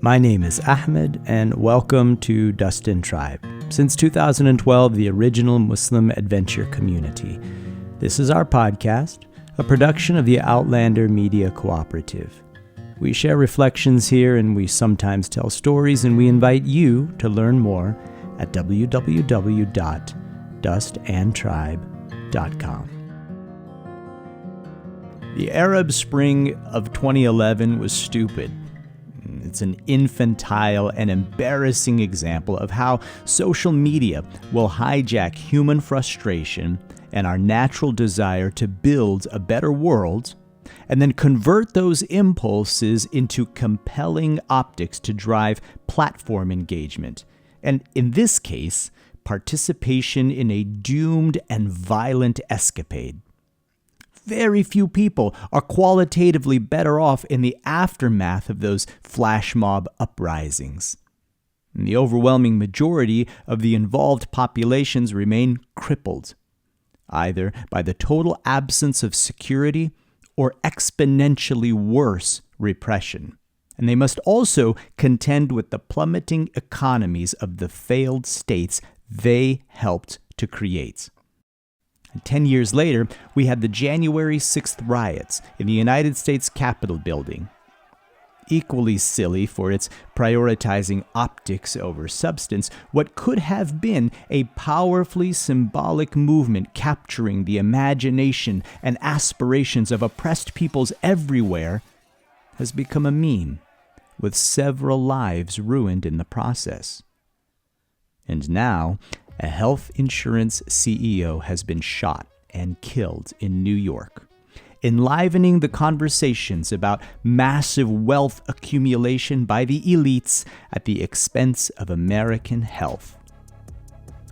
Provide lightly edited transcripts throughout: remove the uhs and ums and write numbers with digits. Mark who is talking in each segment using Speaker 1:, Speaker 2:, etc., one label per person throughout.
Speaker 1: My name is Ahmed, and welcome to Dust and Tribe. Since 2012, the original Muslim adventure community. This is our podcast, a production of the Outlander Media Cooperative. We share reflections here, and we sometimes tell stories, and we invite you to learn more at www.dustandtribe.com. The Arab Spring of 2011 was stupid. It's an infantile and embarrassing example of how social media will hijack human frustration and our natural desire to build a better world, and then convert those impulses into compelling optics to drive platform engagement, and in this case, participation in a doomed and violent escapade. Very few people are qualitatively better off in the aftermath of those flash mob uprisings. And the overwhelming majority of the involved populations remain crippled, either by the total absence of security or exponentially worse repression. And they must also contend with the plummeting economies of the failed states they helped to create. 10 years later, we had the January 6th riots in the United States Capitol building. Equally silly for its prioritizing optics over substance, what could have been a powerfully symbolic movement capturing the imagination and aspirations of oppressed peoples everywhere has become a meme, with several lives ruined in the process. And now, a health insurance CEO has been shot and killed in New York, enlivening the conversations about massive wealth accumulation by the elites at the expense of American health.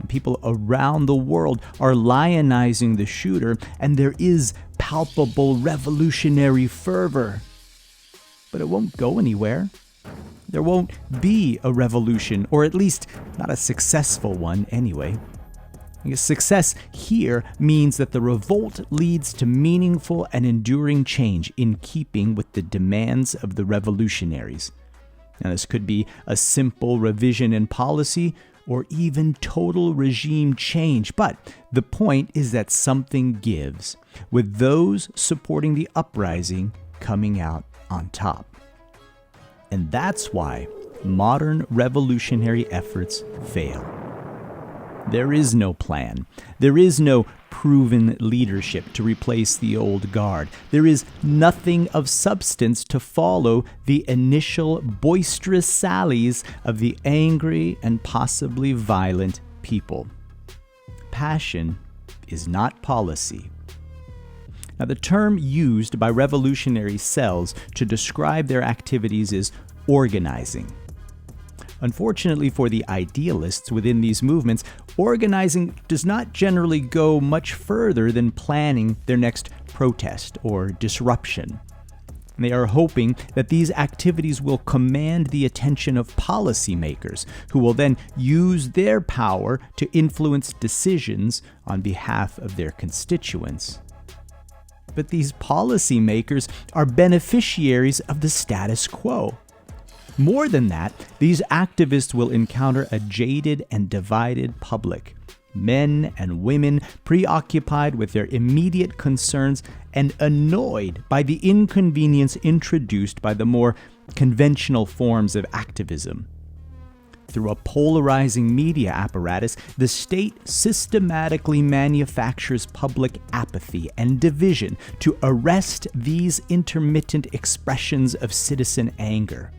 Speaker 1: And people around the world are lionizing the shooter, and there is palpable revolutionary fervor. But it won't go anywhere. There won't be a revolution, or at least not a successful one anyway. Because success here means that the revolt leads to meaningful and enduring change in keeping with the demands of the revolutionaries. Now, this could be a simple revision in policy or even total regime change, but the point is that something gives, with those supporting the uprising coming out on top. And that's why modern revolutionary efforts fail. There is no plan. There is no proven leadership to replace the old guard. There is nothing of substance to follow the initial boisterous sallies of the angry and possibly violent people. Passion is not policy. Now, the term used by revolutionary cells to describe their activities is organizing. Unfortunately for the idealists within these movements, organizing does not generally go much further than planning their next protest or disruption. They are hoping that these activities will command the attention of policymakers, who will then use their power to influence decisions on behalf of their constituents. But these policymakers are beneficiaries of the status quo. More than that, these activists will encounter a jaded and divided public, men and women preoccupied with their immediate concerns and annoyed by the inconvenience introduced by the more conventional forms of activism. Through a polarizing media apparatus, the state systematically manufactures public apathy and division to arrest these intermittent expressions of citizen anger.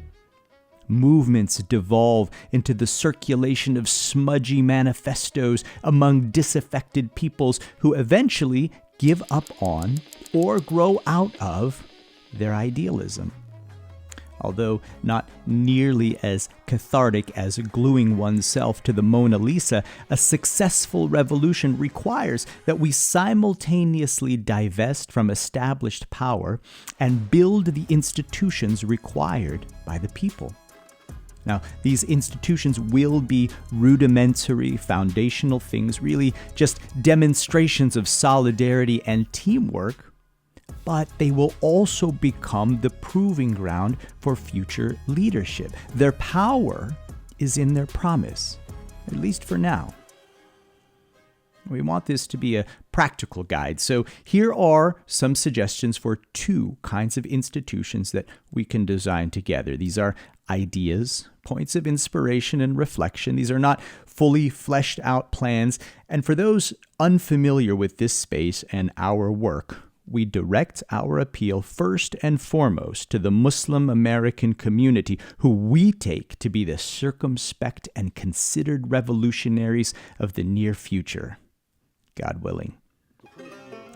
Speaker 1: Movements devolve into the circulation of smudgy manifestos among disaffected peoples who eventually give up on or grow out of their idealism. Although not nearly as cathartic as gluing oneself to the Mona Lisa, a successful revolution requires that we simultaneously divest from established power and build the institutions required by the people. Now, these institutions will be rudimentary, foundational things, really just demonstrations of solidarity and teamwork, but they will also become the proving ground for future leadership. Their power is in their promise, at least for now. We want this to be a practical guide, so here are some suggestions for 2 kinds of institutions that we can design together. These are ideas, points of inspiration and reflection. These are not fully fleshed out plans, and for those unfamiliar with this space and our work, we direct our appeal first and foremost to the Muslim American community, who we take to be the circumspect and considered revolutionaries of the near future, God willing.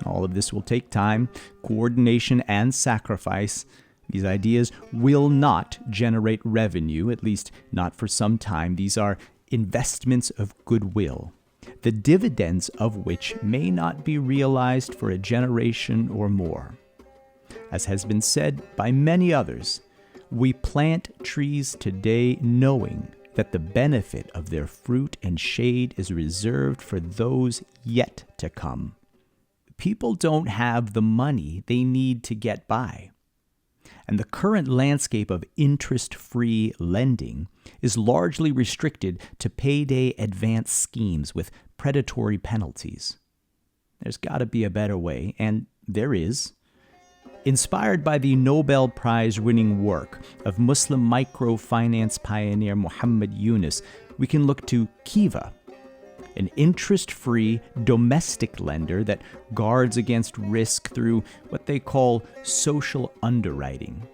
Speaker 1: All of this will take time, coordination, and sacrifice. These ideas will not generate revenue, at least not for some time. These are investments of goodwill, the dividends of which may not be realized for a generation or more. As has been said by many others, we plant trees today knowing that the benefit of their fruit and shade is reserved for those yet to come. People don't have the money they need to get by. And the current landscape of interest-free lending is largely restricted to payday advance schemes with predatory penalties. There's got to be a better way, and there is. Inspired by the Nobel Prize-winning work of Muslim microfinance pioneer Muhammad Yunus, we can look to Kiva, an interest-free domestic lender that guards against risk through what they call social underwriting.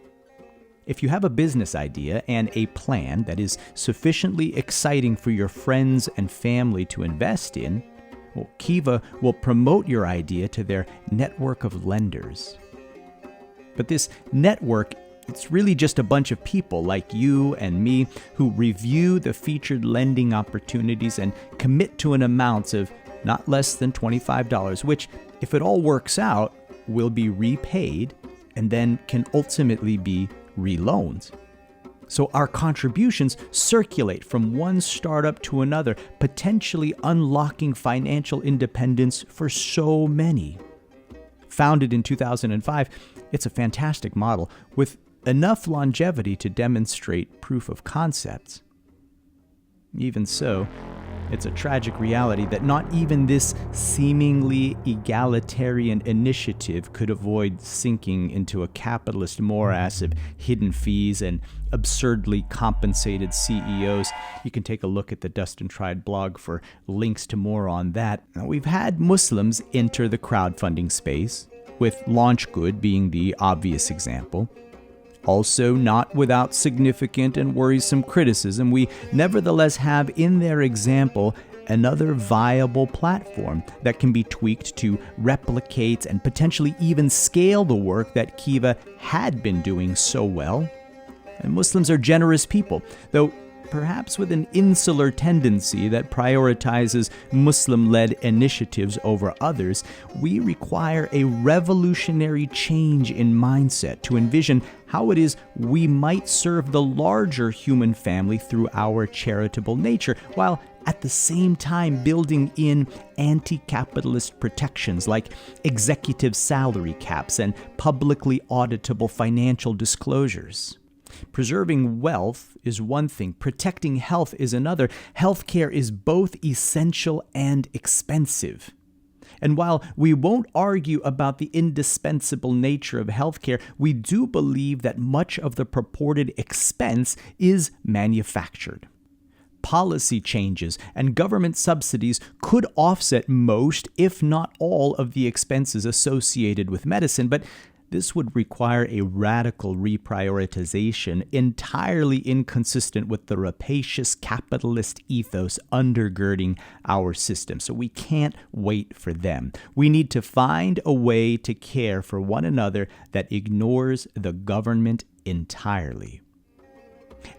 Speaker 1: If you have a business idea and a plan that is sufficiently exciting for your friends and family to invest in, well, Kiva will promote your idea to their network of lenders. But this network, it's really just a bunch of people like you and me who review the featured lending opportunities and commit to an amount of not less than $25, which, if it all works out, will be repaid and then can ultimately be reloaned. So our contributions circulate from one startup to another, potentially unlocking financial independence for so many. Founded in 2005, it's a fantastic model with enough longevity to demonstrate proof of concepts. Even so, it's a tragic reality that not even this seemingly egalitarian initiative could avoid sinking into a capitalist morass of hidden fees and absurdly compensated CEOs. You can take a look at the Dust and Tried blog for links to more on that. Now, we've had Muslims enter the crowdfunding space, with LaunchGood being the obvious example. Also, not without significant and worrisome criticism, we nevertheless have in their example another viable platform that can be tweaked to replicate and potentially even scale the work that Kiva had been doing so well. And Muslims are generous people, though perhaps with an insular tendency that prioritizes Muslim-led initiatives over others. We require a revolutionary change in mindset to envision how it is we might serve the larger human family through our charitable nature, while at the same time building in anti-capitalist protections like executive salary caps and publicly auditable financial disclosures. Preserving wealth is one thing, protecting health is another. Healthcare is both essential and expensive. And while we won't argue about the indispensable nature of healthcare, we do believe that much of the purported expense is manufactured. Policy changes and government subsidies could offset most, if not all, of the expenses associated with medicine, but this would require a radical reprioritization entirely inconsistent with the rapacious capitalist ethos undergirding our system. So we can't wait for them. We need to find a way to care for one another that ignores the government entirely.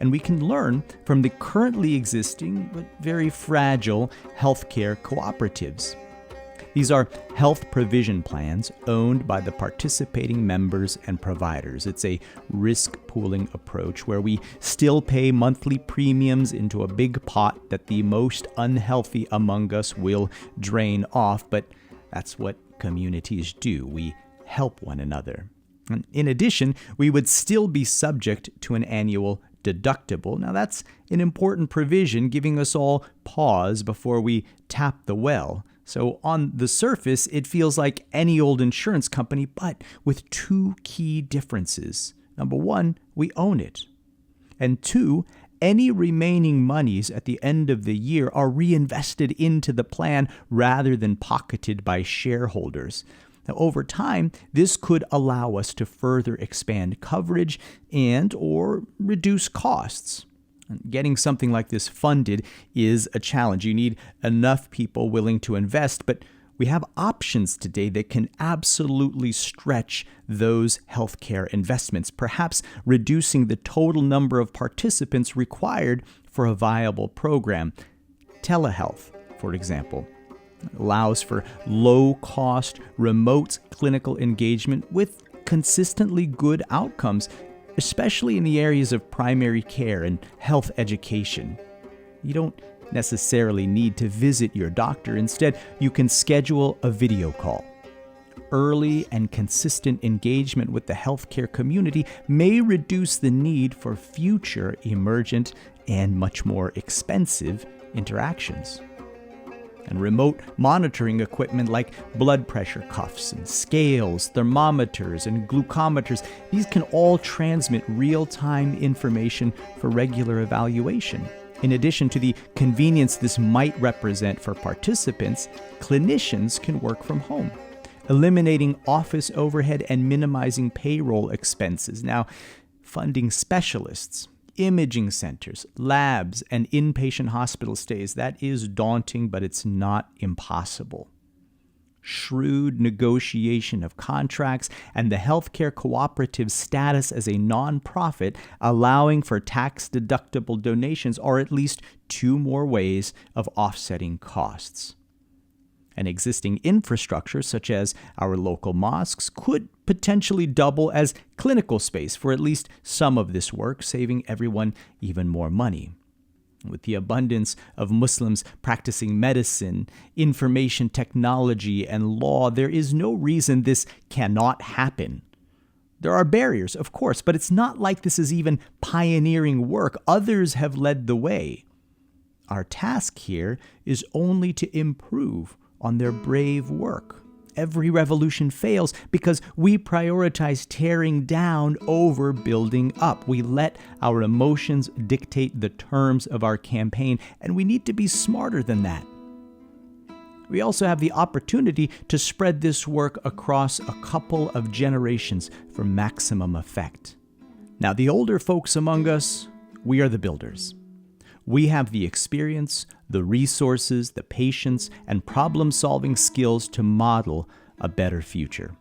Speaker 1: And we can learn from the currently existing but very fragile healthcare cooperatives. These are health provision plans owned by the participating members and providers. It's a risk-pooling approach where we still pay monthly premiums into a big pot that the most unhealthy among us will drain off, but that's what communities do. We help one another. And in addition, we would still be subject to an annual deductible. Now, that's an important provision, giving us all pause before we tap the well. So on the surface, it feels like any old insurance company, but with two key differences. Number one, we own it. And two, any remaining monies at the end of the year are reinvested into the plan rather than pocketed by shareholders. Now, over time, this could allow us to further expand coverage and or reduce costs. Getting something like this funded is a challenge. You need enough people willing to invest, but we have options today that can absolutely stretch those healthcare investments, perhaps reducing the total number of participants required for a viable program. Telehealth, for example, allows for low-cost, remote clinical engagement with consistently good outcomes, especially in the areas of primary care and health education. You don't necessarily need to visit your doctor. Instead, you can schedule a video call. Early and consistent engagement with the healthcare community may reduce the need for future emergent and much more expensive interactions. And remote monitoring equipment like blood pressure cuffs and scales, thermometers, and glucometers, these can all transmit real-time information for regular evaluation. In addition to the convenience this might represent for participants, clinicians can work from home, eliminating office overhead and minimizing payroll expenses. Now, funding specialists, imaging centers, labs, and inpatient hospital stays, that is daunting, but it's not impossible. Shrewd negotiation of contracts and the healthcare cooperative's status as a nonprofit, allowing for tax-deductible donations, are at least two more ways of offsetting costs. And existing infrastructure, such as our local mosques, could potentially double as clinical space for at least some of this work, saving everyone even more money. With the abundance of Muslims practicing medicine, information technology, and law, there is no reason this cannot happen. There are barriers, of course, but it's not like this is even pioneering work. Others have led the way. Our task here is only to improve on their brave work. Every revolution fails because we prioritize tearing down over building up. We let our emotions dictate the terms of our campaign, and we need to be smarter than that. We also have the opportunity to spread this work across a couple of generations for maximum effect. Now, the older folks among us, we are the builders. We have the experience, the resources, the patience, and problem-solving skills to model a better future.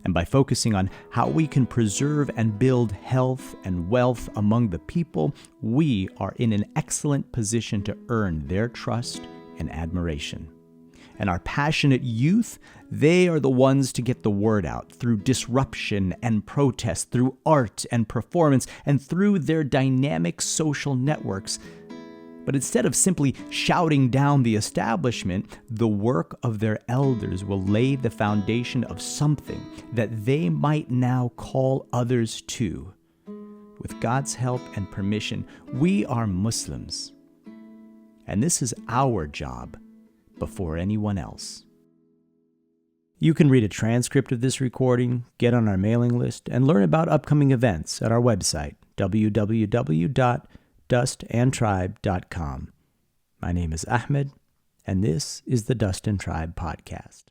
Speaker 1: And by focusing on how we can preserve and build health and wealth among the people, we are in an excellent position to earn their trust and admiration. And our passionate youth, they are the ones to get the word out through disruption and protest, through art and performance, and through their dynamic social networks. But instead of simply shouting down the establishment, the work of their elders will lay the foundation of something that they might now call others to. With God's help and permission, we are Muslims. And this is our job before anyone else. You can read a transcript of this recording, get on our mailing list, and learn about upcoming events at our website, www.dustandtribe.com. My name is Ahmed, and this is the Dust and Tribe Podcast.